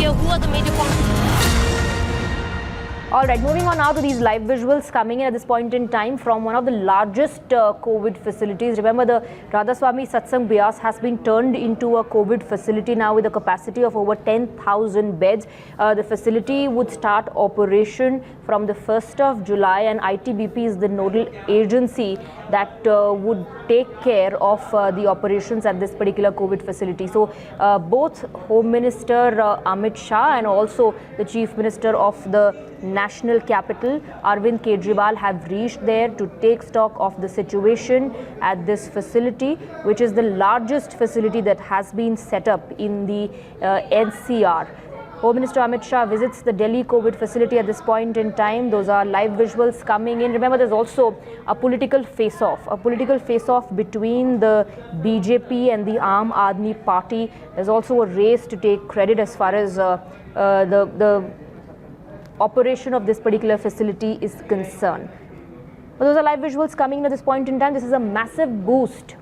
here? Who are the major All right, moving on now to these live visuals coming in at this point in time from one of the largest COVID facilities. Remember, the Radhaswamy Satsang Beas has been turned into a COVID facility now with a capacity of over 10,000 beds. The facility would start operation from the 1st of July, and ITBP is the nodal agency that would take care of the operations at this particular COVID facility. So both Home Minister Amit Shah and also the Chief Minister of the National Capital, Arvind Kejriwal, have reached there to take stock of the situation at this facility, which is the largest facility that has been set up in the NCR. Home Minister Amit Shah visits the Delhi COVID facility at this point in time. Those are live visuals coming in. Remember, there's also a political face-off between the BJP and the Aam Aadmi Party. There's also a race to take credit as far as the operation of this particular facility is concerned. But those are live visuals coming in at this point in time. This is a massive boost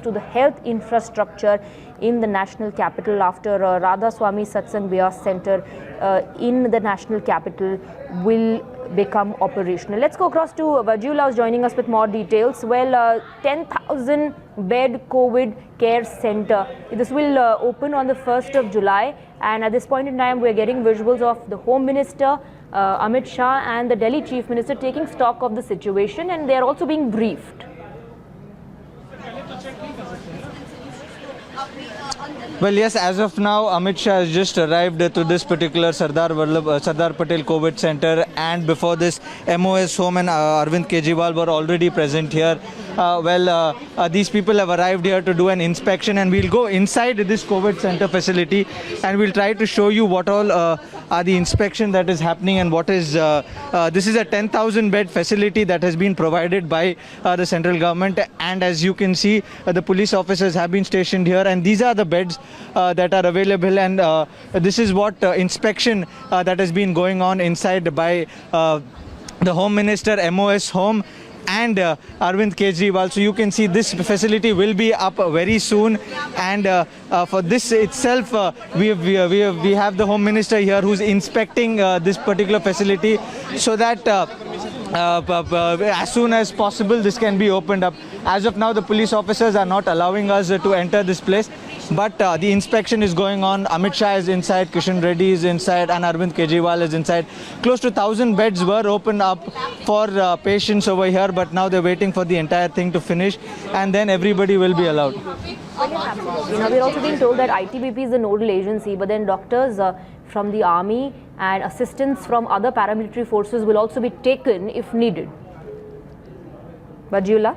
to the health infrastructure in the national capital after Radhaswamy Satsang Beas Center in the national capital will become operational. Let's go across to Vajula, who's joining us with more details. Well, 10,000 bed COVID care center. This will open on the 1st of July, and at this point in time we're getting visuals of the Home Minister Amit Shah and the Delhi Chief Minister taking stock of the situation, and they are also being briefed. Well, yes, as of now, Amit Shah has just arrived to this particular Sardar Patel COVID Center, and before this, MOS Home and Arvind Kejriwal were already present here. These people have arrived here to do an inspection, and we'll go inside this COVID Center facility and we'll try to show you what all are the inspection that is happening and what is, this is a 10,000 bed facility that has been provided by the central government, and as you can see, the police officers have been stationed here, and these are the beds that are available, and this is what inspection that has been going on inside by the Home Minister, MOS Home, and Arvind Kejriwal. So you can see this facility will be up very soon, and for this itself we have the Home Minister here who's inspecting this particular facility so that as soon as possible this can be opened up. As of now, the police officers are not allowing us to enter this place, but the inspection is going on. Amit Shah is inside, Kishan Reddy is inside, and Arvind Kejriwal is inside. Close to 1,000 beds were opened up for patients over here, but now they're waiting for the entire thing to finish, and then everybody will be allowed. We're also being told that ITBP is the nodal agency, but then doctors from the army and assistance from other paramilitary forces will also be taken if needed. Vajula?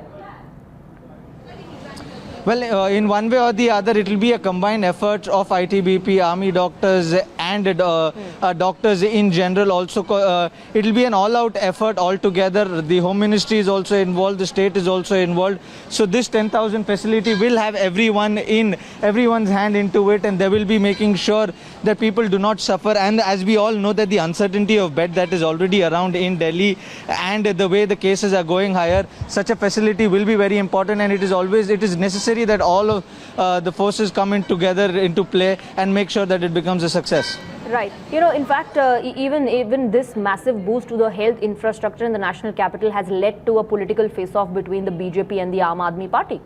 Well, in one way or the other, it will be a combined effort of ITBP, army doctors, and doctors in general. Also, it will be an all-out effort altogether. The Home Ministry is also involved, the state is also involved. So this 10,000 facility will have everyone's hand into it, and they will be making sure that people do not suffer. And as we all know that the uncertainty of bed that is already around in Delhi, and the way the cases are going higher, such a facility will be very important, and it is necessary that all of the forces come in together into play and make sure that it becomes a success. Right. In fact, even this massive boost to the health infrastructure in the national capital has led to a political face-off between the BJP and the Aam Aadmi Party.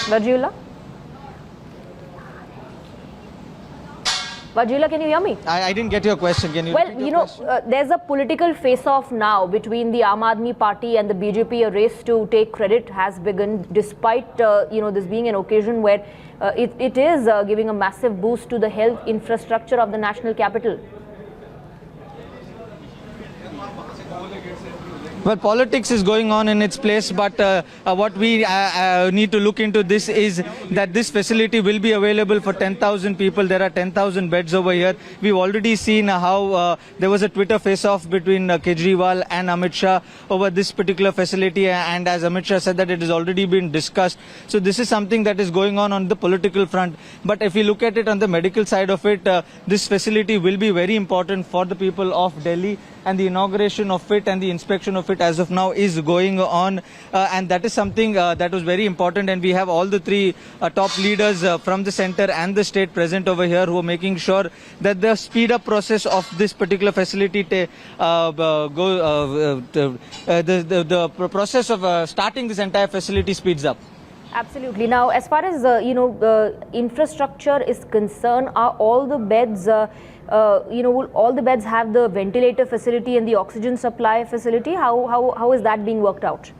Vajula? Vajula, can you hear me? I didn't get your question. Can you? Well, there's a political face-off now between the Aam Aadmi Party and the BJP. A race to take credit has begun, despite this being an occasion where it is giving a massive boost to the health infrastructure of the national capital. Well, politics is going on in its place, but what we need to look into this is that this facility will be available for 10,000 people. There are 10,000 beds over here. We've already seen how there was a Twitter face-off between Kejriwal and Amit Shah over this particular facility, and as Amit Shah said that it has already been discussed. So this is something that is going on the political front. But if you look at it on the medical side of it, this facility will be very important for the people of Delhi. and the inauguration of it and the inspection of it as of now is going on, and that is something that was very important. And we have all the three top leaders from the center and the state present over here who are making sure that the speed up process of this particular facility the process of starting this entire facility speeds up. Absolutely. Now, as far as infrastructure is concerned, are all the beds, will all the beds have the ventilator facility and the oxygen supply facility? How is that being worked out?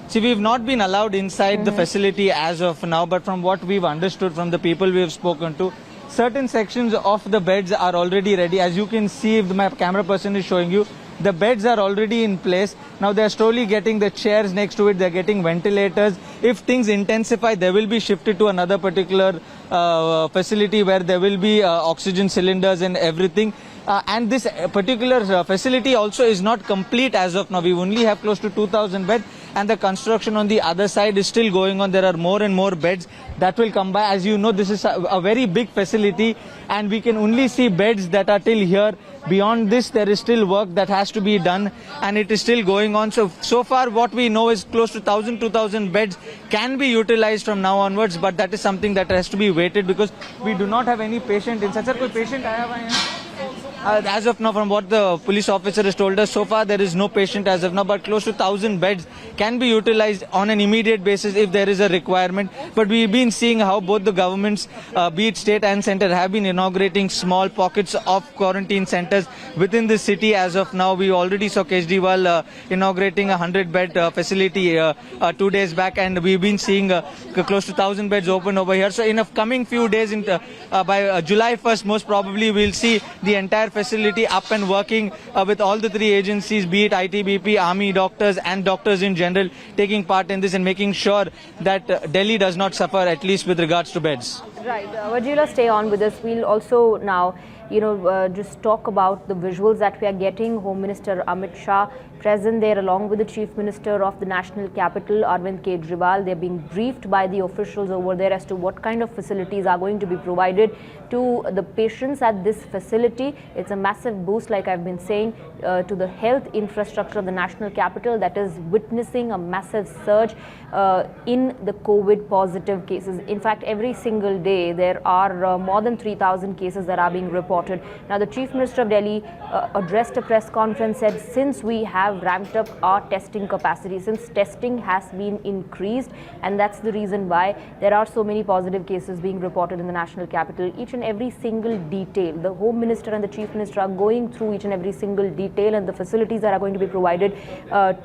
See, we've not been allowed inside the facility as of now, but from what we've understood from the people we have spoken to, certain sections of the beds are already ready. As you can see, if my camera person is showing you, the beds are already in place. Now they're slowly getting the chairs next to it. They're getting ventilators. If things intensify, they will be shifted to another particular facility where there will be oxygen cylinders and everything. And this particular facility also is not complete as of now. We only have close to 2,000 beds, and the construction on the other side is still going on. There are more and more beds that will come by. As you know, this is a very big facility, and we can only see beds that are till here. Beyond this, there is still work that has to be done, and it is still going on. So far, what we know is close to 1,000, 2,000 beds can be utilized from now onwards, but that is something that has to be waited because we do not have any patient inside. Sir, koi patient aaya hua hai? As of now, from what the police officer has told us, so far there is no patient as of now, but close to 1,000 beds can be utilized on an immediate basis if there is a requirement. But we've been seeing how both the governments, be it state and center, have been inaugurating small pockets of quarantine centers within the city. As of now, we already saw Kejriwal inaugurating a 100-bed facility 2 days back, and we've been seeing close to 1,000 beds open over here. So in a coming few days, by July 1st, most probably we'll see the entire facility up and working with all the three agencies, be it ITBP, army, doctors and doctors in general, taking part in this and making sure that Delhi does not suffer, at least with regards to beds. Right. Vajila, stay on with us. We'll also now, just talk about the visuals that we are getting. Home Minister Amit Shah present there along with the Chief Minister of the National Capital, Arvind Kejriwal. They're being briefed by the officials over there as to what kind of facilities are going to be provided to the patients at this facility. It's a massive boost, like I've been saying, to the health infrastructure of the National Capital that is witnessing a massive surge in the COVID positive cases. In fact, every single day there are more than 3,000 cases that are being reported. Now, the Chief Minister of Delhi addressed a press conference, said since we have ramped up our testing capacity, since testing has been increased, and that's the reason why there are so many positive cases being reported in the National Capital. Each and every single detail, the Home Minister and the Chief Minister are going through each and every single detail and the facilities that are going to be provided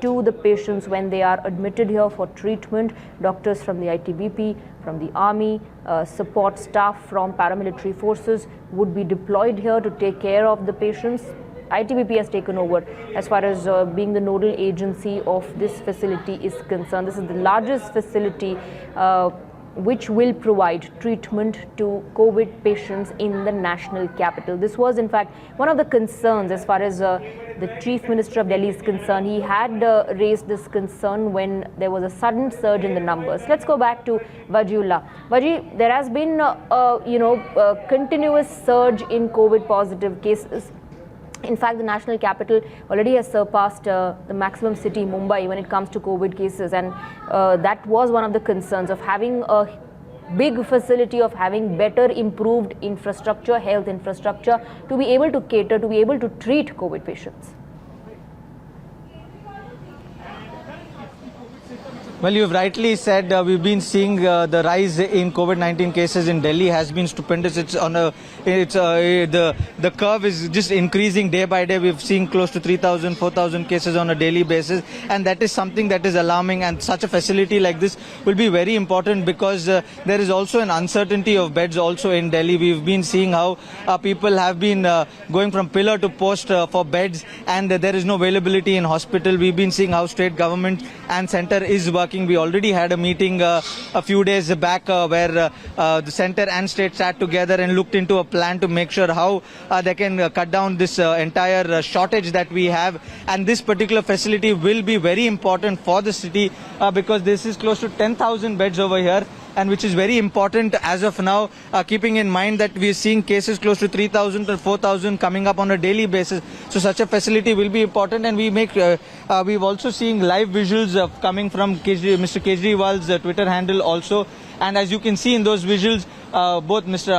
to the patients when they are admitted here for treatment. Doctors from the ITBP, from the army, support staff from paramilitary forces would be deployed here to take care of the patients. ITBP has taken over as far as being the nodal agency of this facility is concerned. This is the largest facility which will provide treatment to COVID patients in the National Capital. This was in fact one of the concerns as far as the Chief Minister of Delhi is concerned. He had raised this concern when there was a sudden surge in the numbers. Let's go back to Vajiullah. Vaji, there has been a continuous surge in COVID positive cases. In fact, the National Capital already has surpassed the maximum city, Mumbai, when it comes to COVID cases. And that was one of the concerns of having a big facility, of having better improved infrastructure, health infrastructure, to be able to cater, to be able to treat COVID patients. Well, you've rightly said we've been seeing the rise in COVID-19 cases in Delhi has been stupendous. It's on the curve is just increasing day by day. We've seen close to 3,000, 4,000 cases on a daily basis, and that is something that is alarming. And such a facility like this will be very important because there is also an uncertainty of beds also in Delhi. We've been seeing how people have been going from pillar to post for beds, and there is no availability in hospital. We've been seeing how state government and center is working. We already had a meeting a few days back where the center and state sat together and looked into a plan to make sure how they can cut down this entire shortage that we have. And this particular facility will be very important for the city because this is close to 10,000 beds over here. and which is very important as of now, keeping in mind that we are seeing cases close to 3,000 or 4,000 coming up on a daily basis. So such a facility will be important, and we've also seen live visuals coming from Mr. Kejriwal's Twitter handle also. And as you can see in those visuals, both Mr.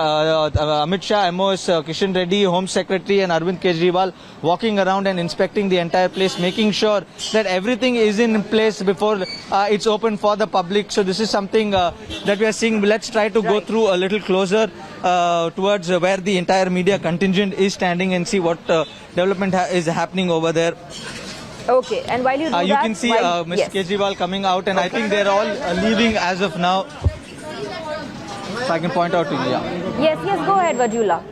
Amit Shah, MOS Kishan Reddy, Home Secretary, and Arvind Kejriwal walking around and inspecting the entire place, making sure that everything is in place before it's open for the public. So this is something that we are seeing. Let's try to go through a little closer towards where the entire media contingent is standing and see what development is happening over there. Okay, and while you do You that, can see Mr. Kejriwal coming out, and I think they're all leaving as of now. If I can point out to you, yeah. Yes, go ahead, Vajula.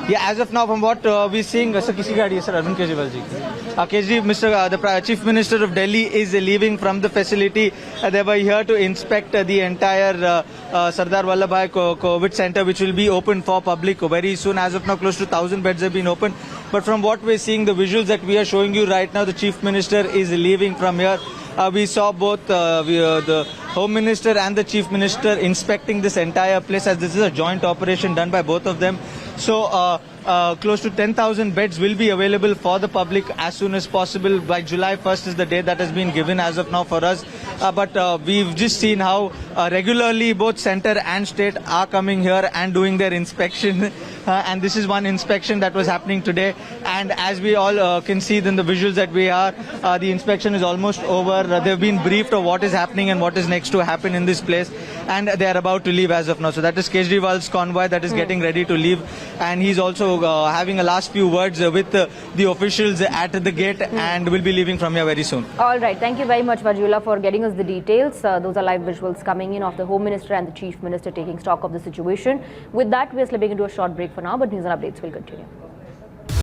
Yeah, as of now, from what we're seeing, sir, kisi gaadi hai, sir, Arvind Kejriwal ji. The Chief Minister of Delhi is leaving from the facility. They were here to inspect the entire Sardar Vallabhbhai COVID Center, which will be open for public very soon. As of now, close to 1,000 beds have been opened. But from what we're seeing, the visuals that we are showing you right now, the Chief Minister is leaving from here. We saw both the Home Minister and the Chief Minister inspecting this entire place, as this is a joint operation done by both of them. So close to 10,000 beds will be available for the public as soon as possible. By July 1st is the date that has been given as of now for us. But we've just seen how regularly both center and state are coming here and doing their inspection. And this is one inspection that was happening today. And as we all can see in the visuals that we are, the inspection is almost over. They've been briefed of what is happening and what is next to happen in this place. And they are about to leave as of now. So that is Kejriwal's convoy that is getting ready to leave. And he's also having a last few words with the officials at the gate and will be leaving from here very soon. All right. Thank you very much, Vajula, for getting us the details. Those are live visuals coming in of the Home Minister and the Chief Minister taking stock of the situation. With that, we are slipping into a short break for now, but news and updates will continue.